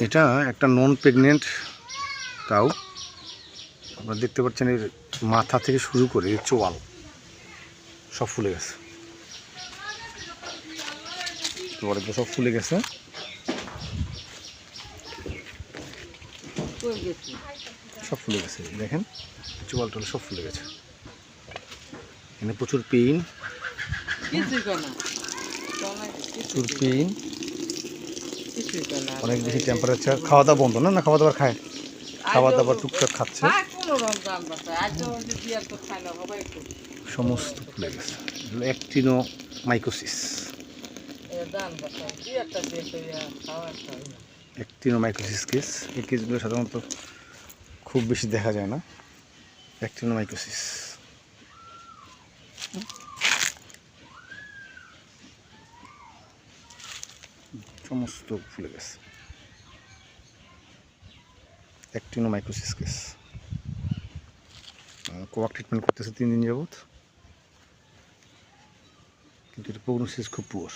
এটা একটা নন pregnant cow. আপনারা দেখতে পাচ্ছেন এর মাথা থেকে শুরু করে চোয়াল সব ফুলে গেছে, সব ফুলে গেছে। সব ফুলে গেছে, দেখেন চোয়াল টোয়াল সব ফুলে গেছে। এখানে প্রচুর পেইন, প্রচুর পেইন, অনেক বেশি টেম্পারেচার। খাওয়া দাওয়া বন্ধ না? খাওয়া দাওয়া খায়, খাওয়া দাওয়া টুকটাক খাচ্ছে। সমস্ত ফুলে গেছে। অ্যাক্টিনোমাইকোসিস। অ্যাক্টিনোমাইকোসিস কেস। এই কেসগুলো সাধারণত খুব বেশি দেখা যায় না। অ্যাক্টিনোমাইকোসিস সমস্ত ফুলে গেছে। অ্যাক্টিনোমাইকোসিস কেস। কোয়াক ট্রিটমেন্ট করতেছে 3 দিন যাবৎ, কিন্তু এর প্রগনোসিস খুব পুয়ার।